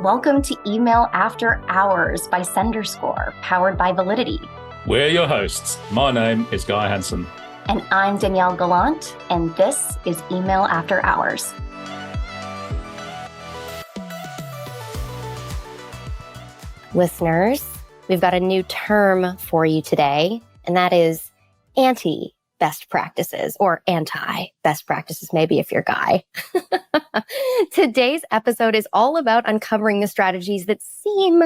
Welcome to Email After Hours by SenderScore, powered by Validity. We're your hosts. My name is Guy Hansen. And I'm Danielle Gallant, and this is Email After Hours. Listeners, we've got a new term for you today, and that is anti-best practices, or anti-best practices, maybe if you're Guy. Today's episode is all about uncovering the strategies that seem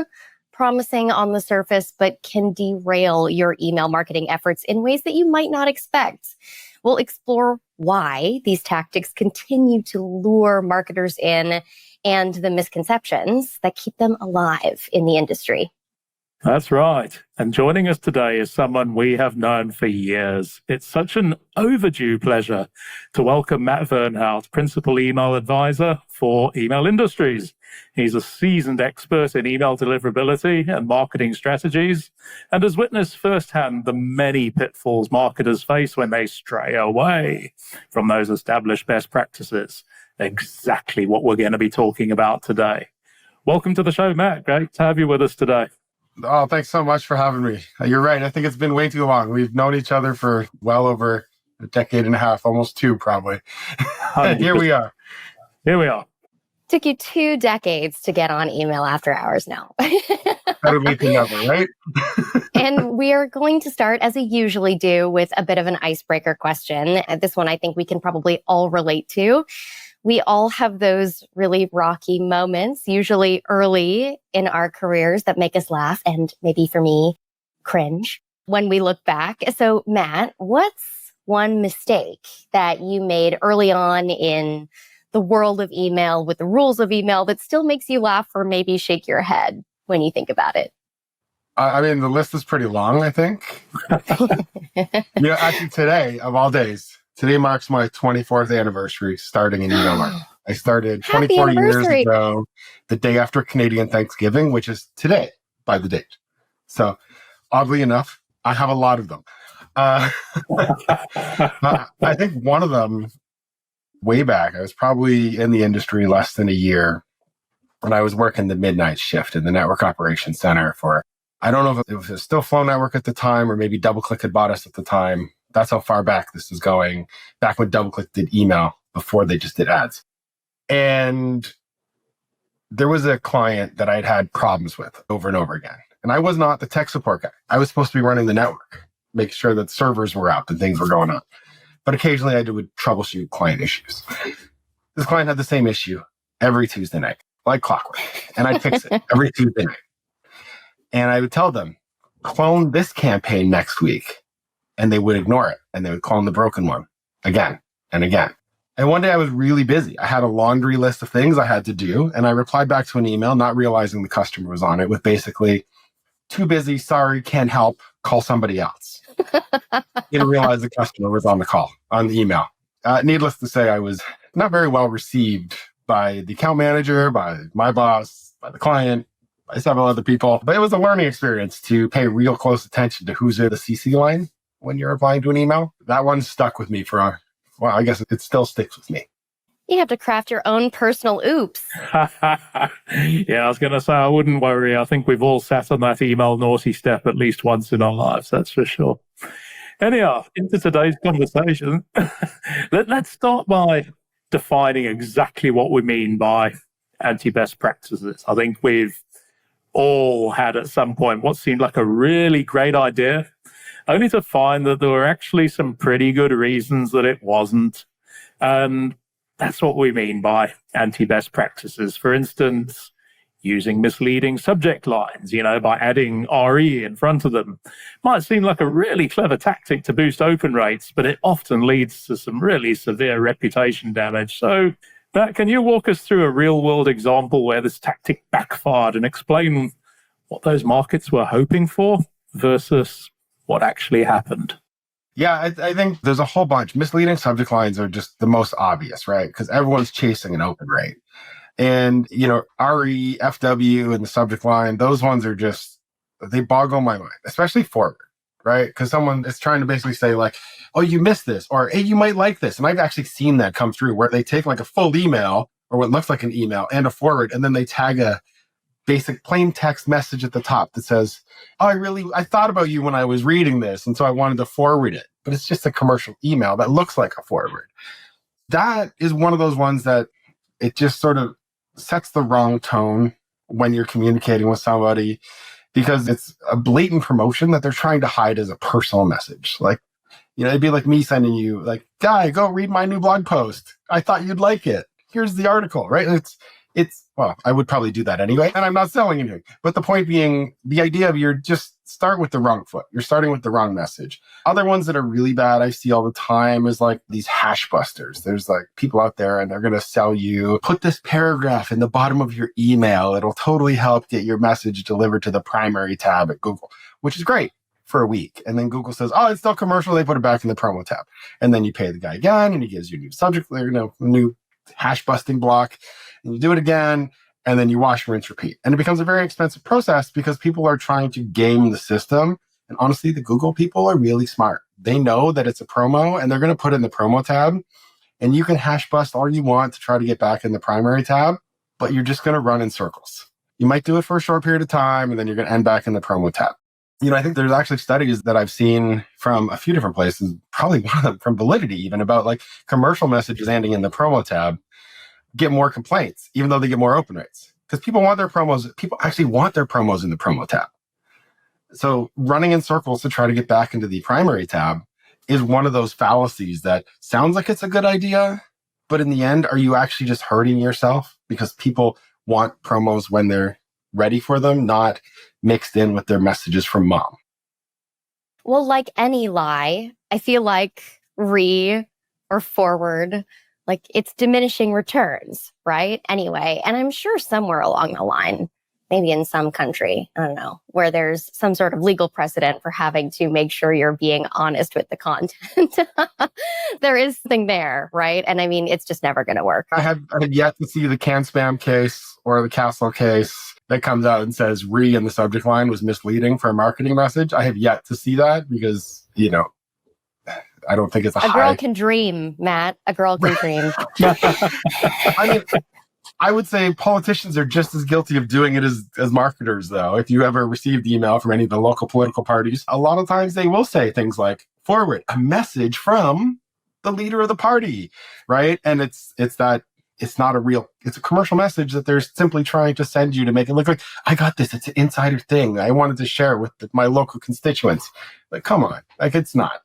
promising on the surface, but can derail your email marketing efforts in ways that you might not expect. We'll explore why these tactics continue to lure marketers in and the misconceptions that keep them alive in the industry. That's right. And joining us today is someone we have known for years. It's such an overdue pleasure to welcome Matt Vernhout, Principal Email Advisor for Email Industries. He's a seasoned expert in email deliverability and marketing strategies, and has witnessed firsthand the many pitfalls marketers face when they stray away from those established best practices. Exactly what we're going to be talking about today. Welcome to the show, Matt. Great to have you with us today. Oh, thanks so much for having me. You're right. I think it's been way too long. We've known each other for well over a decade and a half, almost two, probably. And here we are. Here we are. Took you 2 decades to get on Email After Hours now. Better late than never, right? And we are going to start, as we usually do, with a bit of an icebreaker question. This one I think we can probably all relate to. We all have those really rocky moments, usually early in our careers, that make us laugh and maybe for me, cringe when we look back. So Matt, what's one mistake that you made early on in the world of email with the rules of email that still makes you laugh or maybe shake your head when you think about it? I mean, the list is pretty long, I think. Actually today, of all days, today marks my 24th anniversary starting in email marketing. I started 24 years ago, the day after Canadian Thanksgiving, which is today by the date. So oddly enough, I have a lot of them. I think one of them, way back, I was probably in the industry less than a year when I was working the midnight shift in the network operations center for, I don't know if it was still Flow Network at the time, or maybe DoubleClick had bought us at the time. That's how far back this is going, back when DoubleClick did email before they just did ads. And there was a client that I'd had problems with over and over again. And I was not the tech support guy. I was supposed to be running the network, making sure that servers were up and things were going on. But occasionally I would troubleshoot client issues. This client had the same issue every Tuesday night, like clockwork. And I'd fix it every Tuesday night. And I would tell them, clone this campaign next week. And they would ignore it. And they would clone the broken one again and again. And one day I was really busy. I had a laundry list of things I had to do. And I replied back to an email, not realizing the customer was on it, with basically, too busy, sorry, can't help, call somebody else. Didn't realize the customer was on the call, on the email. Needless to say, I was not very well received by the account manager, by my boss, by the client, by several other people. But it was a learning experience to pay real close attention to who's in the CC line when you're replying to an email. That one stuck with me I guess it still sticks with me. You have to craft your own personal oops. Yeah, I was going to say, I wouldn't worry. I think we've all sat on that email naughty step at least once in our lives, that's for sure. Anyhow, into today's conversation, let's start by defining exactly what we mean by anti-best practices. I think we've all had at some point what seemed like a really great idea, only to find that there were actually some pretty good reasons that it wasn't. And that's what we mean by anti-best practices. For instance, using misleading subject lines, by adding RE in front of them. Might seem like a really clever tactic to boost open rates, but it often leads to some really severe reputation damage. So, Matt, can you walk us through a real-world example where this tactic backfired and explain what those markets were hoping for versus what actually happened? Yeah, I think there's a whole bunch. Misleading subject lines are just the most obvious, right? Because everyone's chasing an open rate. And, RE, FW, and the subject line, those ones are just, they boggle my mind, especially forward, right? Because someone is trying to basically say like, oh, you missed this, or hey, you might like this. And I've actually seen that come through where they take like a full email or what looks like an email and a forward, and then they tag a basic plain text message at the top that says, oh, I thought about you when I was reading this, and so I wanted to forward it. But it's just a commercial email that looks like a forward. That is one of those ones that it just sort of sets the wrong tone when you're communicating with somebody, because it's a blatant promotion that they're trying to hide as a personal message. Like, it'd be like me sending you, like, Guy, go read my new blog post. I thought you'd like it. Here's the article, right? Well, I would probably do that anyway, and I'm not selling anything. But the point being, the idea of you're just start with the wrong foot. You're starting with the wrong message. Other ones that are really bad I see all the time is like these hash busters. There's like people out there and they're going to sell you, put this paragraph in the bottom of your email. It'll totally help get your message delivered to the primary tab at Google, which is great for a week. And then Google says, oh, it's still commercial. They put it back in the promo tab. And then you pay the guy again and he gives you a new subject, new hash busting block. And you do it again, and then you wash, rinse, repeat. And it becomes a very expensive process because people are trying to game the system. And honestly, the Google people are really smart. They know that it's a promo, and they're going to put it in the promo tab. And you can hash bust all you want to try to get back in the primary tab, but you're just going to run in circles. You might do it for a short period of time, and then you're going to end back in the promo tab. I think there's actually studies that I've seen from a few different places, probably one of them from Validity even, about like commercial messages ending in the promo tab get more complaints, even though they get more open rates. Because people actually want their promos in the promo tab. So running in circles to try to get back into the primary tab is one of those fallacies that sounds like it's a good idea, but in the end, are you actually just hurting yourself? Because people want promos when they're ready for them, not mixed in with their messages from mom. Well, like any lie, I feel like or forward, like it's diminishing returns, right? Anyway, and I'm sure somewhere along the line, maybe in some country, I don't know, where there's some sort of legal precedent for having to make sure you're being honest with the content. There is something there, right? And I mean, it's just never going to work. I have yet to see the can spam case or the Castle case that comes out and says in the subject line was misleading for a marketing message. I have yet to see that because, I don't think it's a girl can dream, Matt. A girl can dream. I mean, I would say politicians are just as guilty of doing it as marketers, though. If you ever received email from any of the local political parties, a lot of times they will say things like, forward, a message from the leader of the party, right? And it's not it's a commercial message that they're simply trying to send you to make it look like, I got this, it's an insider thing. I wanted to share with my local constituents. Like, come on. Like, it's not.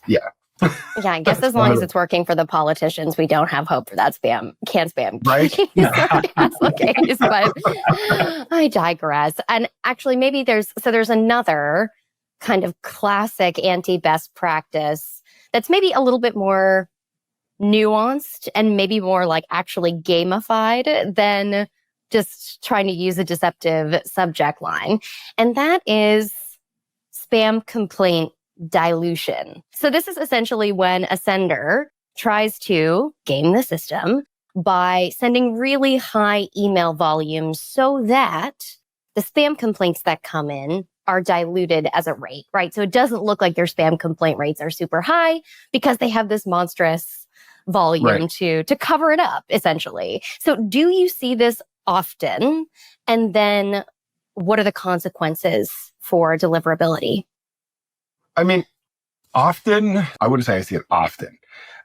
Yeah. Yeah, I guess as long as it's working for the politicians, we don't have hope for that can spam. Right? But I digress. And actually, maybe there's another kind of classic anti-best practice that's maybe a little bit more nuanced and maybe more like actually gamified than just trying to use a deceptive subject line. And that is spam complaint dilution. So this is essentially when a sender tries to game the system by sending really high email volumes so that the spam complaints that come in are diluted as a rate, right? So it doesn't look like their spam complaint rates are super high because they have this monstrous volume to cover it up, essentially. So do you see this often? And then what are the consequences for deliverability? I mean, often, I wouldn't say I see it often.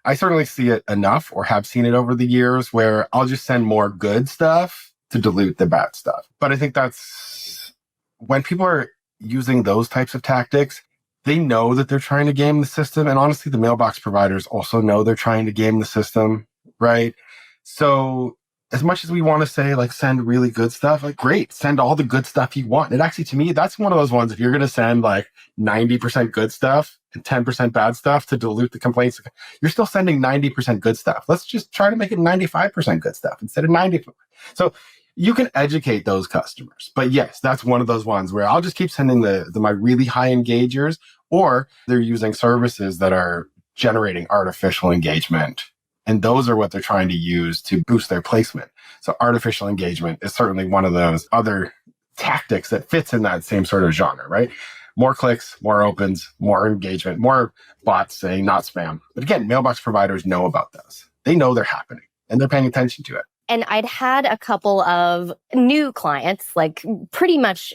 I certainly see it enough or have seen it over the years where I'll just send more good stuff to dilute the bad stuff. But I think that's when people are using those types of tactics, they know that they're trying to game the system. And honestly, the mailbox providers also know they're trying to game the system, right? So as much as we want to say, like, send really good stuff, like, great, send all the good stuff you want. And actually, to me, that's one of those ones, if you're going to send like 90% good stuff and 10% bad stuff to dilute the complaints, you're still sending 90% good stuff. Let's just try to make it 95% good stuff instead of 90%. So you can educate those customers. But yes, that's one of those ones where I'll just keep sending my really high engagers, or they're using services that are generating artificial engagement. And those are what they're trying to use to boost their placement. So artificial engagement is certainly one of those other tactics that fits in that same sort of genre, right? More clicks, more opens, more engagement, more bots saying not spam. But again, mailbox providers know about those. They know they're happening and they're paying attention to it. And I'd had a couple of new clients, like pretty much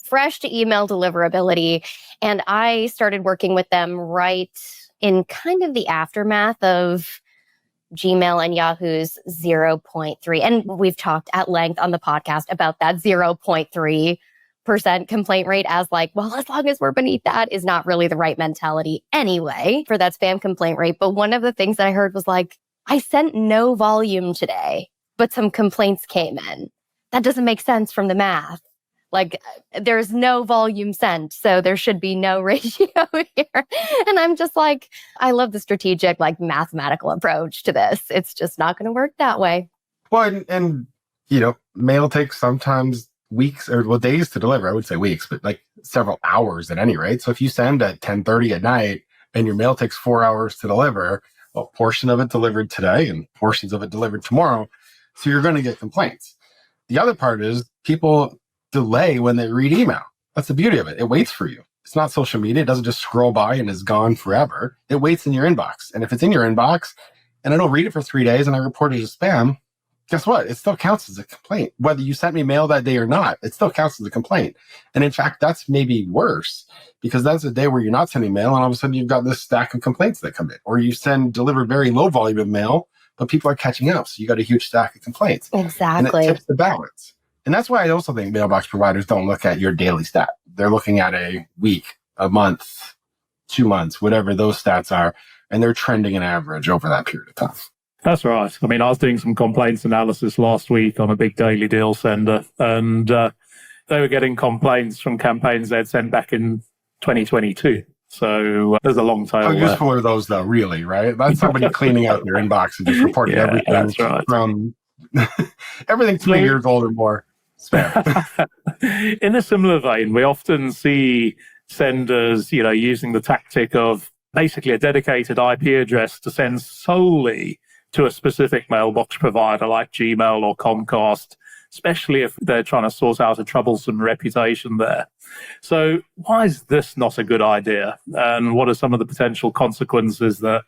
fresh to email deliverability. And I started working with them right in kind of the aftermath of Gmail and Yahoo's 0.3. And we've talked at length on the podcast about that 0.3% complaint rate as like, well, as long as we're beneath that is not really the right mentality anyway for that spam complaint rate. But one of the things that I heard was like, I sent no volume today, but some complaints came in. That doesn't make sense from the math. Like there's no volume sent, so there should be no ratio here. And I'm just like, I love the strategic, like mathematical approach to this. It's just not going to work that way. Well, and mail takes sometimes weeks or days to deliver. I would say weeks, but like several hours at any rate. So if you send at 10:30 at night and your mail takes 4 hours to deliver, a portion of it delivered today and portions of it delivered tomorrow. So you're going to get complaints. The other part is people delay when they read email. That's the beauty of it. It waits for you. It's not social media. It doesn't just scroll by and is gone forever. It waits in your inbox. And if it's in your inbox and I don't read it for 3 days and I report it as spam, guess what? It still counts as a complaint. Whether you sent me mail that day or not, it still counts as a complaint. And in fact, that's maybe worse because that's a day where you're not sending mail and all of a sudden you've got this stack of complaints that come in. Or you deliver very low volume of mail, but people are catching up. So you got a huge stack of complaints. Exactly. And it tips the balance. And that's why I also think mailbox providers don't look at your daily stat. They're looking at a week, a month, 2 months, whatever those stats are, and they're trending an average over that period of time. That's right. I mean, I was doing some complaints analysis last week on a big daily deal sender, and they were getting complaints from campaigns they'd sent back in 2022. So there's a long tail. How useful are those, though, really, right? That's somebody cleaning out their inbox and just reporting everything from everything 2 years old or more. In a similar vein, we often see senders, using the tactic of basically a dedicated IP address to send solely to a specific mailbox provider like Gmail or Comcast, especially if they're trying to sort out a troublesome reputation there. So why is this not a good idea? And what are some of the potential consequences that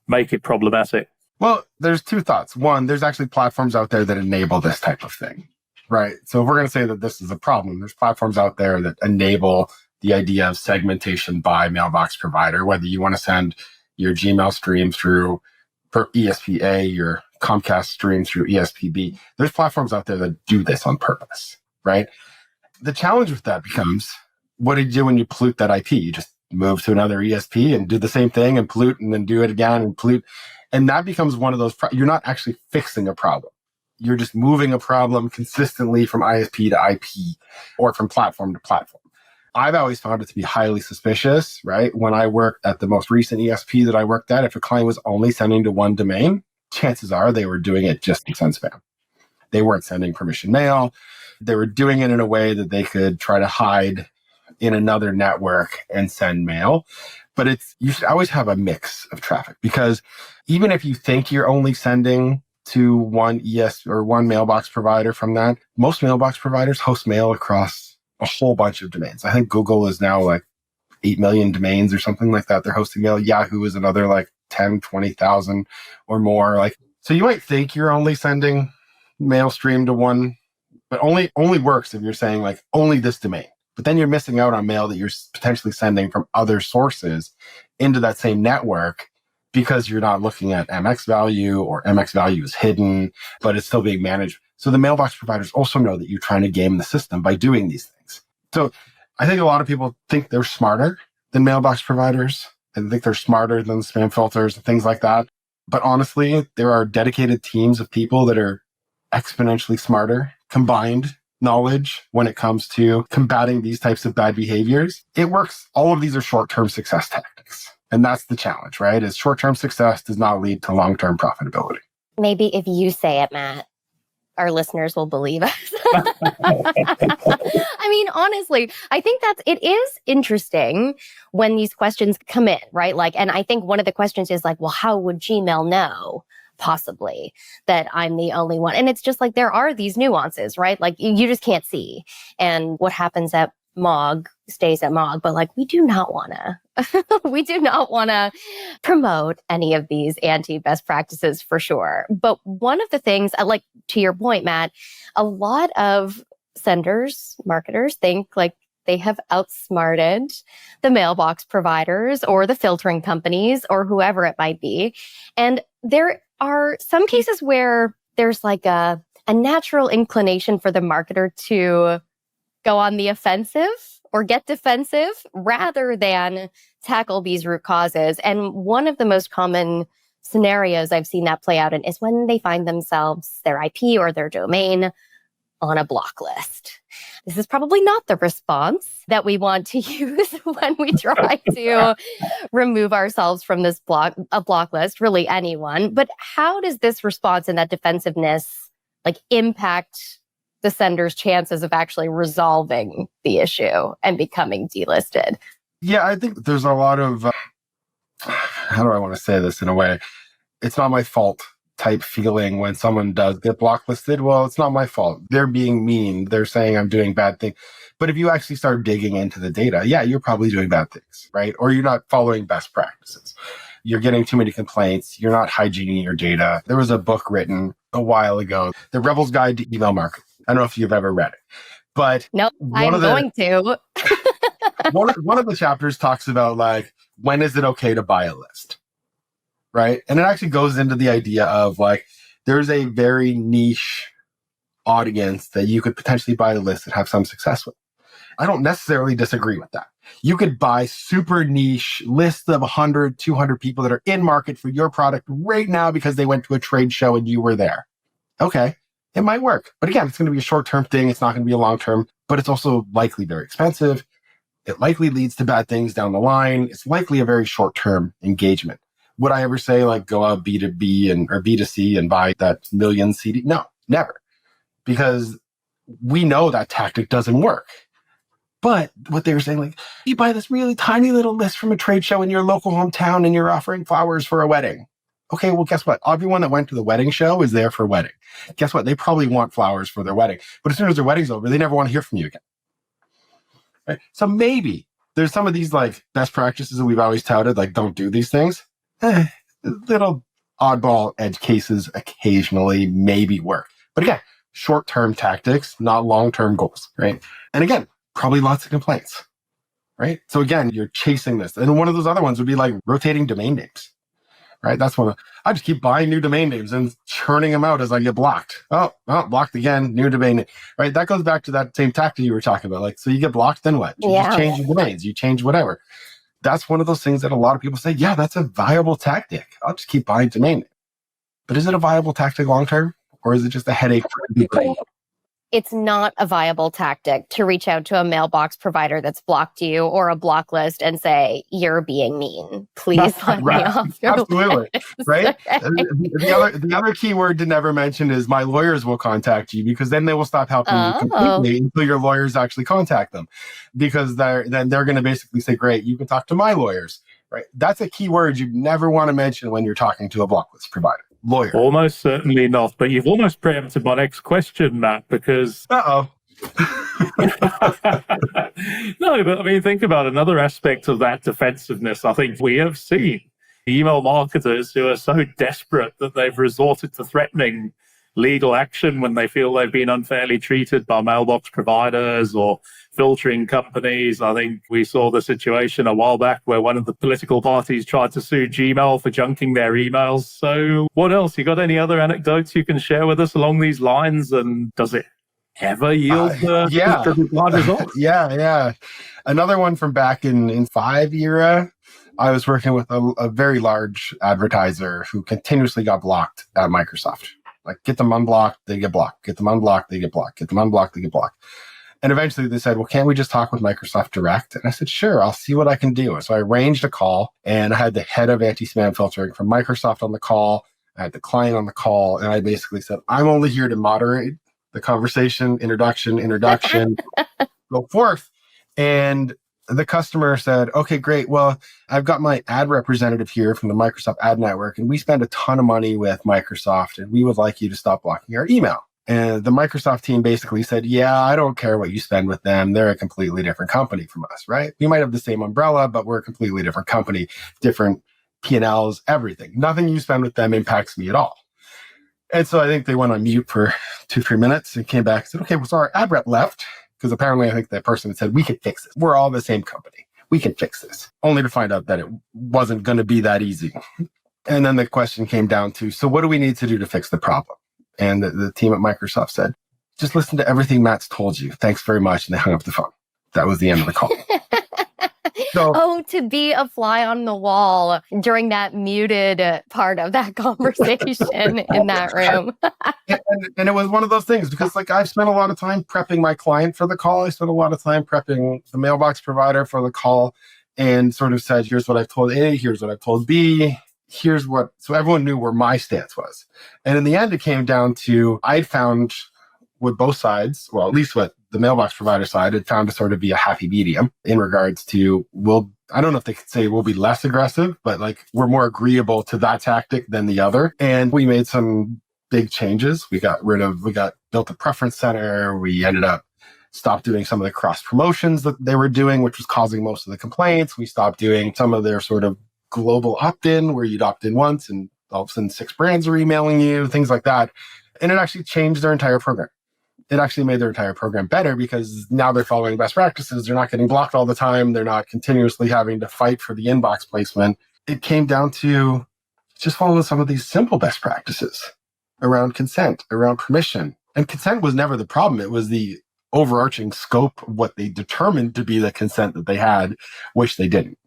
make it problematic? Well, there's two thoughts. One, there's actually platforms out there that enable this type of thing. Right. So if we're going to say that this is a problem, there's platforms out there that enable the idea of segmentation by mailbox provider, whether you want to send your Gmail stream through ESP-A, your Comcast stream through ESP-B. There's platforms out there that do this on purpose, right? The challenge with that becomes, what do you do when you pollute that IP? You just move to another ESP and do the same thing and pollute and then do it again and pollute. And that becomes one of those, you're not actually fixing a problem. You're just moving a problem consistently from ISP to IP or from platform to platform. I've always found it to be highly suspicious, right? When I worked at the most recent ESP that I worked at, if a client was only sending to one domain, chances are they were doing it just to send spam. They weren't sending permission mail. They were doing it in a way that they could try to hide in another network and send mail. But you should always have a mix of traffic, because even if you think you're only sending to one or one mailbox provider from that, most mailbox providers host mail across a whole bunch of domains. I think Google is now like 8 million domains or something like that. They're hosting mail. Yahoo is another like 10, 20,000 or more. So you might think you're only sending mail stream to one, but only works if you're saying like only this domain. But then you're missing out on mail that you're potentially sending from other sources into that same network, because you're not looking at MX value, or MX value is hidden, but it's still being managed. So the mailbox providers also know that you're trying to game the system by doing these things. So I think a lot of people think they're smarter than mailbox providers, and think they're smarter than spam filters and things like that. But honestly, there are dedicated teams of people that are exponentially smarter, combined knowledge when it comes to combating these types of bad behaviors. It works. All of these are short-term success tactics. And that's the challenge, right? Is short-term success does not lead to long-term profitability. Maybe if you say it, Matt, our listeners will believe us. I mean, honestly, I think it is interesting when these questions come in, right? And I think one of the questions is well, how would Gmail know possibly that I'm the only one? And it's just there are these nuances, right? You just can't see. And what happens at MOG stays at MOG, but we do not want to promote any of these anti-best practices for sure. But one of the things, to your point, Matt, a lot of senders, marketers think like they have outsmarted the mailbox providers or the filtering companies or whoever it might be. And there are some cases where there's like a natural inclination for the marketer to go on the offensive or get defensive rather than tackle these root causes. And one of the most common scenarios I've seen that play out in is when they find themselves, their IP or their domain, on a block list. This is probably not the response that we want to use when we try to remove ourselves from this block list, really anyone. But how does this response and that defensiveness like impact the sender's chances of actually resolving the issue and becoming delisted? Yeah, I think there's a lot of, how do I want to say this in a way? It's not my fault type feeling when someone does get blocklisted. Well, it's not my fault. They're being mean. They're saying I'm doing bad things. But if you actually start digging into the data, yeah, you're probably doing bad things, right? Or you're not following best practices. You're getting too many complaints. You're not hygiening your data. There was a book written a while ago, The Rebel's Guide to Email Marketing. I don't know if you've ever read it, but nope, I'm going to. one of the chapters talks about like, when is it okay to buy a list? Right. And it actually goes into the idea of like, there's a very niche audience that you could potentially buy the list and have some success with. I don't necessarily disagree with that. You could buy super niche lists of 100, 200 people that are in market for your product right now because they went to a trade show and you were there. Okay. It might work. But again, it's going to be a short-term thing. It's not going to be a long-term, but it's also likely very expensive. It likely leads to bad things down the line. It's likely a very short-term engagement. Would I ever say like go out B2B or B2C and buy that million CD? No, never. Because we know that tactic doesn't work. But what they were saying, like, you buy this really tiny little list from a trade show in your local hometown and you're offering flowers for a wedding. Okay, well, guess what? Everyone that went to the wedding show is there for a wedding. Guess what? They probably want flowers for their wedding. But as soon as their wedding's over, they never want to hear from you again. Right? So maybe there's some of these like best practices that we've always touted, like don't do these things. Little oddball edge cases occasionally maybe work. But again, short-term tactics, not long-term goals, right? And again, probably lots of complaints, right? So again, you're chasing this. And one of those other ones would be like rotating domain names, right? That's one. I just keep buying new domain names and churning them out as I get blocked. Oh, blocked again, new domain name, right? That goes back to that same tactic you were talking about. Like, so you get blocked, then what? You just change your domains, you change whatever. That's one of those things that a lot of people say, yeah, that's a viable tactic. I'll just keep buying domain name. But is it a viable tactic long-term? Or is it just a headache for people? It's not a viable tactic to reach out to a mailbox provider that's blocked you or a block list and say, you're being mean. Please let me off your Absolutely. list. Right? The other key word to never mention is my lawyers will contact you, because then they will stop helping you completely until your lawyers actually contact them. Because they're going to basically say, great, you can talk to my lawyers. Right? That's a key word you never want to mention when you're talking to a block list provider. Lawyer. Almost certainly not. But you've almost preempted my next question, Matt, because... No, but I mean, think about another aspect of that defensiveness. I think we have seen email marketers who are so desperate that they've resorted to threatening legal action when they feel they've been unfairly treated by mailbox providers or filtering companies. I think we saw the situation a while back where one of the political parties tried to sue Gmail for junking their emails. So what else? You got any other anecdotes you can share with us along these lines? And does it ever yield the desired results? Yeah. Another one from back in 5 era, I was working with a very large advertiser who continuously got blocked at Microsoft. Like, get them unblocked, they get blocked. Get them unblocked, they get blocked. Get them unblocked, they get blocked. And eventually they said, well, can't we just talk with Microsoft Direct? And I said, sure, I'll see what I can do. So I arranged a call, and I had the head of anti-spam filtering from Microsoft on the call. I had the client on the call, and I basically said, I'm only here to moderate the conversation, introduction, go forth. And the customer said, okay, great. Well, I've got my ad representative here from the Microsoft Ad Network, and we spend a ton of money with Microsoft, and we would like you to stop blocking our email. And the Microsoft team basically said, yeah, I don't care what you spend with them. They're a completely different company from us, right? We might have the same umbrella, but we're a completely different company, different P&Ls, everything. Nothing you spend with them impacts me at all. And so I think they went on mute for 2-3 minutes and came back and said, okay, well, so our ad rep left because apparently I think that person had said, we can fix this. We're all the same company. We can fix this. Only to find out that it wasn't going to be that easy. And then the question came down to, so what do we need to do to fix the problem? And the team at Microsoft said, just listen to everything Matt's told you. Thanks very much. And they hung up the phone. That was the end of the call. So, to be a fly on the wall during that muted part of that conversation in that room. and it was one of those things because like I've spent a lot of time prepping my client for the call. I spent a lot of time prepping the mailbox provider for the call and sort of said, here's what I've told A, here's what I've told B, here's what, so everyone knew where my stance was. And in the end, it came down to, I'd found with both sides, well, at least with the mailbox provider side, had found to sort of be a happy medium in regards to, I don't know if they could say we'll be less aggressive, but like we're more agreeable to that tactic than the other. And we made some big changes. We built a preference center. We ended up stopped doing some of the cross promotions that they were doing, which was causing most of the complaints. We stopped doing some of their sort of global opt-in where you'd opt in once and all of a sudden 6 brands are emailing you, things like that. And it actually changed their entire program. It actually made their entire program better because now they're following best practices. They're not getting blocked all the time. They're not continuously having to fight for the inbox placement. It came down to just follow some of these simple best practices around consent, around permission. And consent was never the problem. It was the overarching scope of what they determined to be the consent that they had, which they didn't.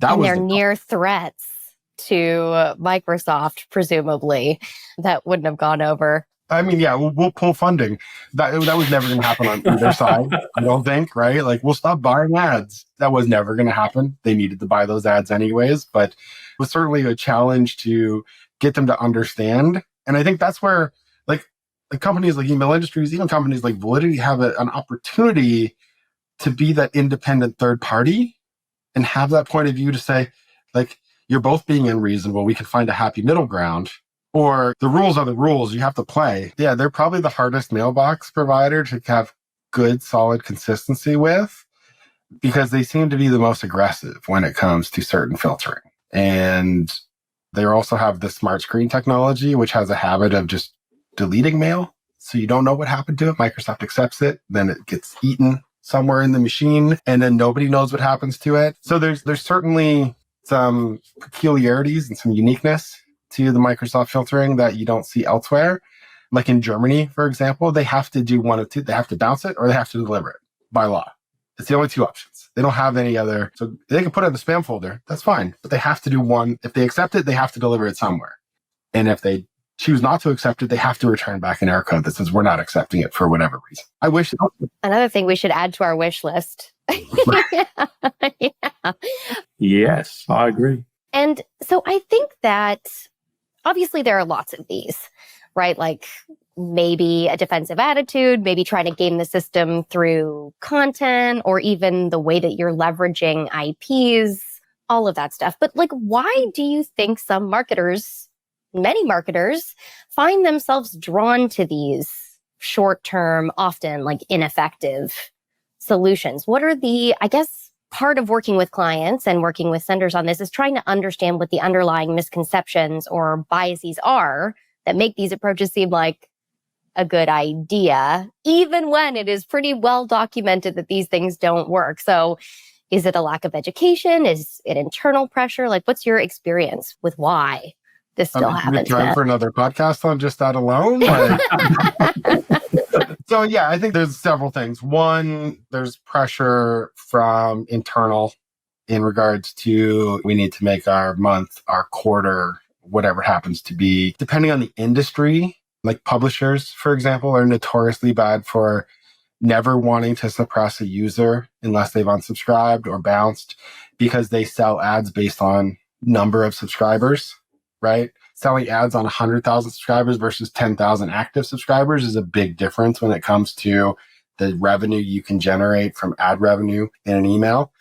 And they're near threats to Microsoft, presumably, that wouldn't have gone over. I mean, yeah, we'll pull funding. That was never going to happen on either side, I don't think, right? Like, we'll stop buying ads. That was never going to happen. They needed to buy those ads anyways, but it was certainly a challenge to get them to understand. And I think that's where, like companies like Email Industries, even companies like Validity have an opportunity to be that independent third party and have that point of view to say, like, you're both being unreasonable. We can find a happy middle ground. Or the rules are the rules, you have to play. Yeah, they're probably the hardest mailbox provider to have good, solid consistency with because they seem to be the most aggressive when it comes to certain filtering. And they also have the smart screen technology, which has a habit of just deleting mail. So you don't know what happened to it. Microsoft accepts it, then it gets eaten somewhere in the machine, and then nobody knows what happens to it. So there's certainly some peculiarities and some uniqueness to the Microsoft filtering that you don't see elsewhere. Like in Germany, for example, they have to do one of two. They have to bounce it or they have to deliver it by law. It's the only two options. They don't have any other. So they can put it in the spam folder. That's fine. But they have to do one. If they accept it, they have to deliver it somewhere. And if they choose not to accept it, they have to return back an error code that says we're not accepting it for whatever reason. I wish. Another thing we should add to our wish list. Yeah. Yes, I agree. And so I think that obviously there are lots of these, right? Like maybe a defensive attitude, maybe trying to game the system through content or even the way that you're leveraging IPs, all of that stuff. But like, why do you think some marketers, many marketers, find themselves drawn to these short-term, often like ineffective solutions? What are I guess, part of working with clients and working with senders on this is trying to understand what the underlying misconceptions or biases are that make these approaches seem like a good idea, even when it is pretty well documented that these things don't work. So is it a lack of education? Is it internal pressure? Like, what's your experience with why this still happens? Time for another podcast on just that alone? So yeah, I think there's several things. One, there's pressure from internal in regards to we need to make our month, our quarter, whatever it happens to be. Depending on the industry, like publishers, for example, are notoriously bad for never wanting to suppress a user unless they've unsubscribed or bounced because they sell ads based on number of subscribers, right? Selling ads on 100,000 subscribers versus 10,000 active subscribers is a big difference when it comes to the revenue you can generate from ad revenue in an email.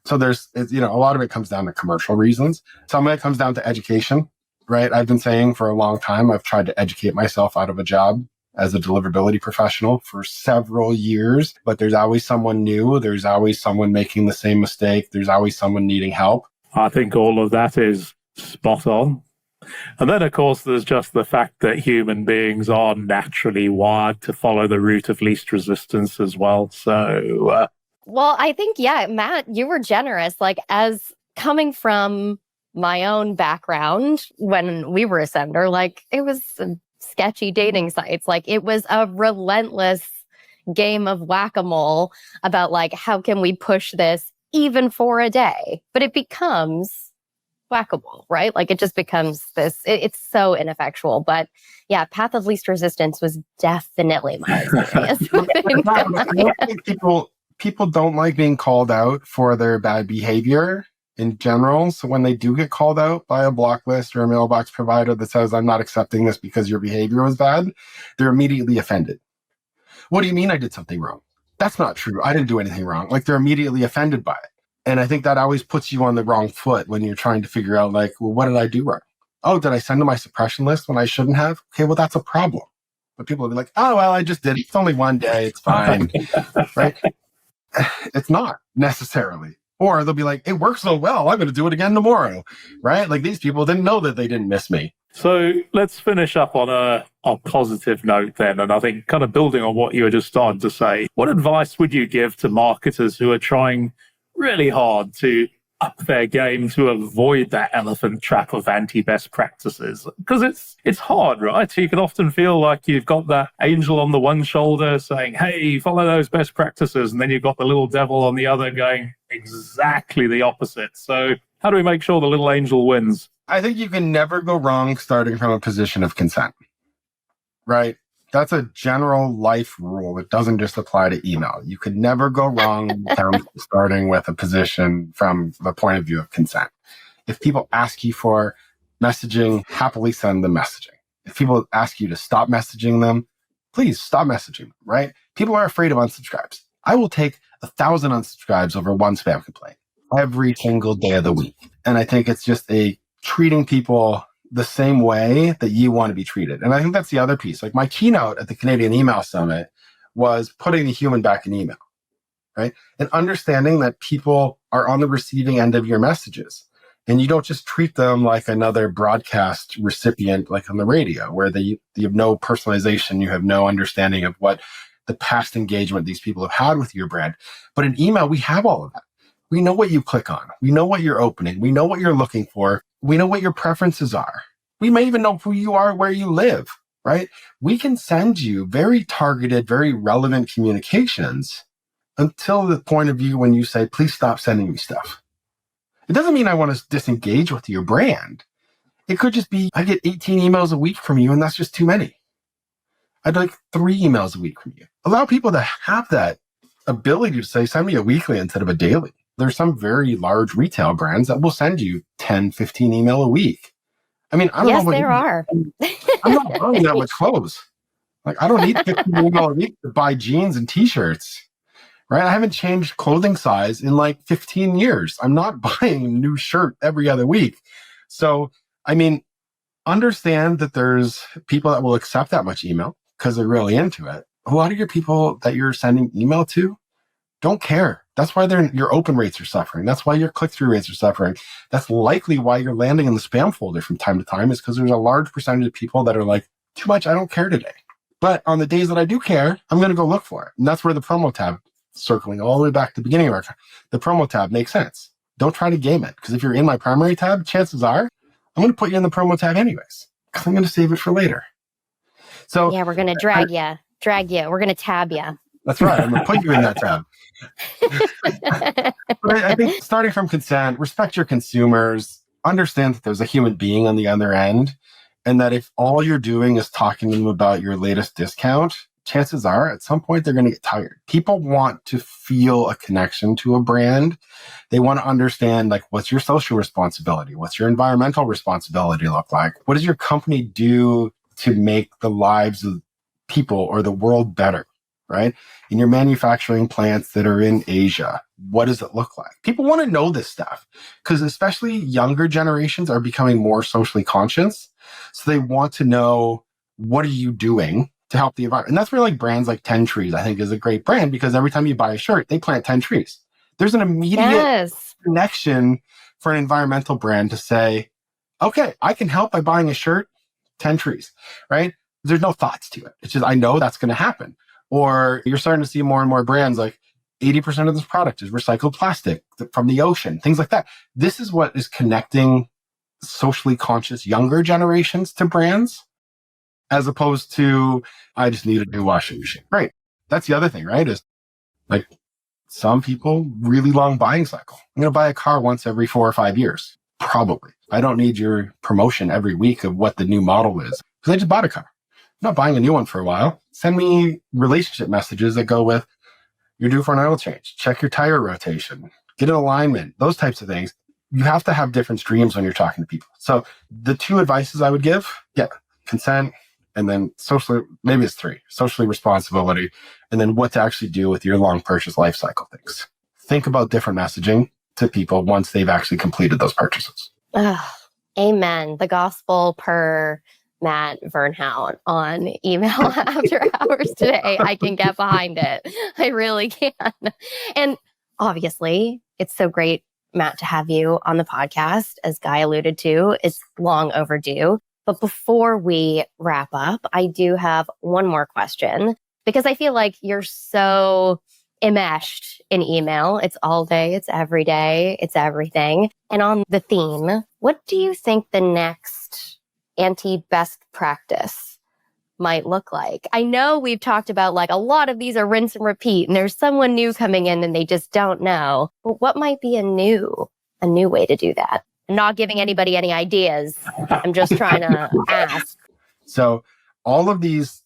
So a lot of it comes down to commercial reasons. Some of it comes down to education, right? I've been saying for a long time, I've tried to educate myself out of a job as a deliverability professional for several years, but there's always someone new. There's always someone making the same mistake. There's always someone needing help. I think all of that is spot on. And then, of course, there's just the fact that human beings are naturally wired to follow the route of least resistance as well. So, well, I think, yeah, Matt, you were generous. Like, as coming from my own background when we were a sender, like, it was sketchy dating sites. Like, it was a relentless game of whack-a-mole about, like, how can we push this even for a day? But it becomes whack-a-mole, right? Like, it just becomes this, it's so ineffectual. But yeah, path of least resistance was definitely my experience. I don't think people don't like being called out for their bad behavior in general. So when they do get called out by a blocklist or a mailbox provider that says, I'm not accepting this because your behavior was bad, they're immediately offended. What do you mean I did something wrong? That's not true. I didn't do anything wrong. Like, they're immediately offended by it. And I think that always puts you on the wrong foot when you're trying to figure out, like, well, what did I do wrong? Oh, did I send to my suppression list when I shouldn't have? Okay, well, that's a problem. But people will be like, oh, well, I just did it. It's only one day. It's fine. Right? It's not necessarily. Or they'll be like, it works so well, I'm going to do it again tomorrow. Right? Like, these people didn't know that they didn't miss me. So let's finish up on a positive note then. And I think, kind of building on what you were just starting to say, what advice would you give to marketers who are trying really hard to up their game to avoid that elephant trap of anti-best practices? Because it's hard, right? You can often feel like you've got that angel on the one shoulder saying, hey, follow those best practices. And then you've got the little devil on the other going exactly the opposite. So how do we make sure the little angel wins? I think you can never go wrong starting from a position of consent, right? That's a general life rule. It doesn't just apply to email. You could never go wrong in terms of starting with a position from the point of view of consent. If people ask you for messaging, happily send them messaging. If people ask you to stop messaging them, please stop messaging them, right? People are afraid of unsubscribes. I will take 1,000 unsubscribes over one spam complaint every single day of the week. And I think it's just treating people the same way that you want to be treated. And I think that's the other piece. Like, my keynote at the Canadian Email Summit was putting the human back in email, right? And understanding that people are on the receiving end of your messages. And you don't just treat them like another broadcast recipient, like on the radio, where you have no personalization, you have no understanding of what the past engagement these people have had with your brand. But in email, we have all of that. We know what you click on. We know what you're opening. We know what you're looking for. We know what your preferences are. We may even know who you are, where you live, right? We can send you very targeted, very relevant communications until the point of view when you say, please stop sending me stuff. It doesn't mean I want to disengage with your brand. It could just be, I get 18 emails a week from you, and that's just too many. I'd like 3 emails a week from you. Allow people to have that ability to say, send me a weekly instead of a daily. There's some very large retail brands that will send you 10, 15 email a week. I mean, I don't know. Yes, there are. I'm not buying that much clothes. Like, I don't need 15 email a week to buy jeans and t-shirts, right? I haven't changed clothing size in like 15 years. I'm not buying a new shirt every other week. So, I mean, understand that there's people that will accept that much email because they're really into it. A lot of your people that you're sending email to don't care. That's why your open rates are suffering. That's why your click-through rates are suffering. That's likely why you're landing in the spam folder from time to time, is because there's a large percentage of people that are like, too much, I don't care today. But on the days that I do care, I'm going to go look for it. And that's where the promo tab, circling all the way back to the beginning of the promo tab, makes sense. Don't try to game it, because if you're in my primary tab, chances are I'm going to put you in the promo tab anyways, because I'm going to save it for later. So yeah, we're going to drag you. We're going to tab you. That's right. I'm going to put you in that tab. But I think starting from consent, respect your consumers, understand that there's a human being on the other end, and that if all you're doing is talking to them about your latest discount, chances are at some point they're going to get tired. People want to feel a connection to a brand. They want to understand, like, what's your social responsibility? What's your environmental responsibility look like? What does your company do to make the lives of people or the world better? Right? In your manufacturing plants that are in Asia, what does it look like? People want to know this stuff, because especially younger generations are becoming more socially conscious. So they want to know, what are you doing to help the environment? And that's where, like, brands like 10 Trees, I think, is a great brand, because every time you buy a shirt, they plant 10 trees. There's an immediate connection for an environmental brand to say, Okay, I can help by buying a shirt, 10 trees, right? There's no thoughts to it. It's just, I know that's going to happen. Or you're starting to see more and more brands like 80% of this product is recycled plastic from the ocean, things like that. This is what is connecting socially conscious younger generations to brands, as opposed to, I just need a new washing machine. Right. That's the other thing, right? Is like some people, really long buying cycle. I'm going to buy a car once every 4 or 5 years. Probably. I don't need your promotion every week of what the new model is because I just bought a car. I'm not buying a new one for a while. Send me relationship messages that go with, you're due for an oil change. Check your tire rotation. Get an alignment. Those types of things. You have to have different streams when you're talking to people. So the 2 advices I would give, consent, and then socially, maybe it's 3, socially responsibility, and then what to actually do with your long purchase life cycle things. Think about different messaging to people once they've actually completed those purchases. Amen. The gospel per Matt Vernhout on email after hours today. I can get behind it. I really can. And obviously, it's so great, Matt, to have you on the podcast. As Guy alluded to, it's long overdue. But before we wrap up, I do have one more question because I feel like you're so enmeshed in email. It's all day, it's every day, it's everything. And on the theme, what do you think the next anti-best practice might look like? I know we've talked about like a lot of these are rinse and repeat and there's someone new coming in and they just don't know. But what might be a new way to do that? I'm not giving anybody any ideas. I'm just trying to ask. So all of these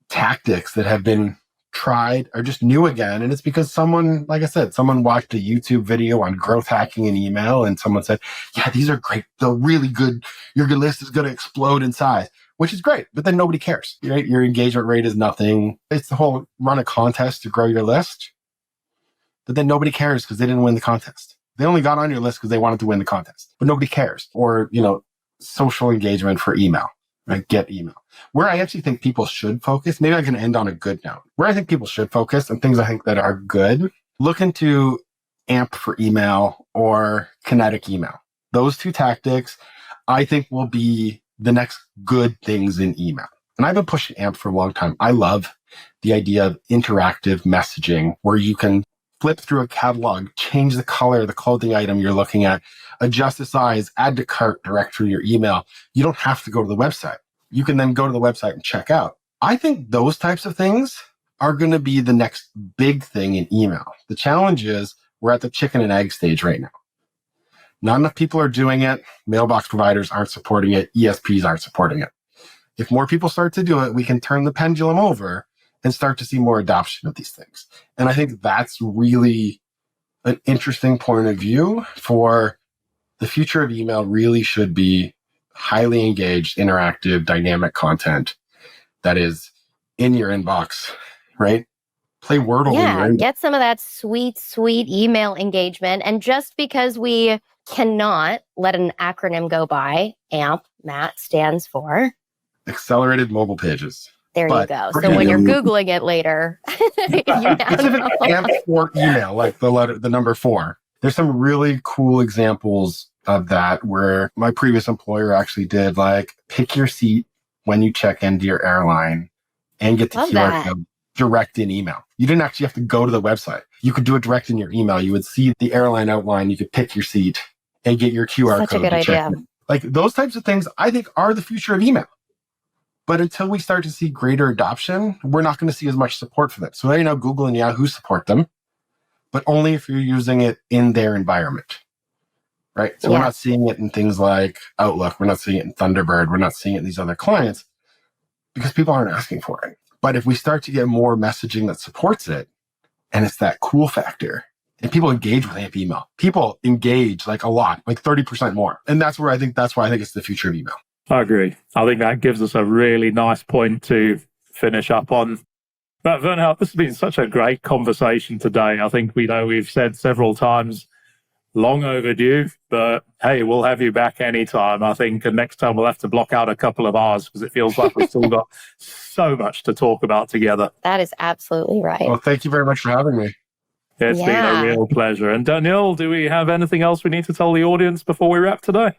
tactics that have been tried are just new again. And it's because someone, like I said, someone watched a YouTube video on growth hacking in email and someone said, yeah, these are great. They're really good. Your list is going to explode in size, which is great. But then nobody cares, right? Your engagement rate is nothing. It's the whole run a contest to grow your list. But then nobody cares because they didn't win the contest. They only got on your list because they wanted to win the contest, but nobody cares. Or, social engagement for email, right? Get email. Where I actually think people should focus, maybe I can end on a good note. Where I think people should focus and things I think that are good, look into AMP for email or kinetic email. Those 2 tactics, I think will be the next good things in email. And I've been pushing AMP for a long time. I love the idea of interactive messaging where you can flip through a catalog, change the color of the clothing item you're looking at, adjust the size, add to cart direct through your email. You don't have to go to the website. You can then go to the website and check out. I think those types of things are going to be the next big thing in email. The challenge is we're at the chicken and egg stage right now. Not enough people are doing it. Mailbox providers aren't supporting it. ESPs aren't supporting it. If more people start to do it, we can turn the pendulum over and start to see more adoption of these things. And I think that's really an interesting point of view for the future of email. Really should be highly engaged, interactive, dynamic content that is in your inbox, right? Play Wordle in your inbox. Get some of that sweet, sweet email engagement. And just because we cannot let an acronym go by, AMP, Matt, stands for? Accelerated Mobile Pages. There you go. So when you're Googling it later, specific AMP for email, like the number 4. There's some really cool examples of that where my previous employer actually did like pick your seat when you check into your airline and get the QR code direct in email. You didn't actually have to go to the website. You could do it direct in your email. You would see the airline outline. You could pick your seat and get your QR code. Such a good idea. Like those types of things, I think are the future of email. But until we start to see greater adoption, we're not going to see as much support for them. So right now, Google and Yahoo support them, but only if you're using it in their environment, right? So we're not seeing it in things like Outlook. We're not seeing it in Thunderbird. We're not seeing it in these other clients because people aren't asking for it. But if we start to get more messaging that supports it, and it's that cool factor, and people engage with AMP email, people engage like a lot, like 30% more. And that's why I think it's the future of email. I agree. I think that gives us a really nice point to finish up on. But Vernhout, this has been such a great conversation today. I think we've said several times, long overdue, but hey, we'll have you back anytime. I think next time we'll have to block out a couple of hours because it feels like we've still got so much to talk about together. That is absolutely right. Well, thank you very much for having me. It's been a real pleasure. And Danielle, do we have anything else we need to tell the audience before we wrap today?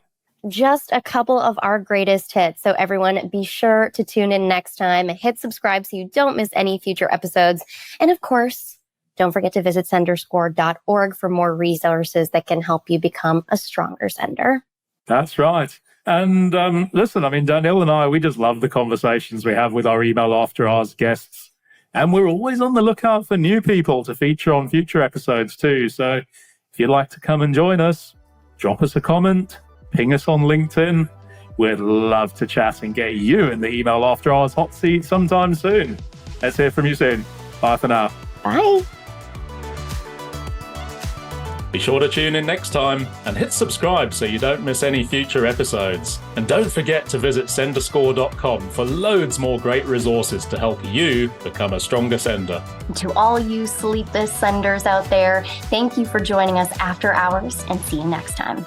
just a couple of our greatest hits. So everyone, be sure to tune in next time. Hit subscribe so you don't miss any future episodes. And of course, don't forget to visit senderscore.org for more resources that can help you become a stronger sender. That's right. And listen, I mean, Danielle and I, we just love the conversations we have with our Email After Hours guests. And we're always on the lookout for new people to feature on future episodes too. So if you'd like to come and join us, drop us a comment, ping us on LinkedIn. We'd love to chat and get you in the Email After Hours hot seat sometime soon. Let's hear from you soon. Bye for now. Bye. Be sure to tune in next time and hit subscribe so you don't miss any future episodes. And don't forget to visit senderscore.com for loads more great resources to help you become a stronger sender. To all you sleepless senders out there, thank you for joining us after hours, and see you next time.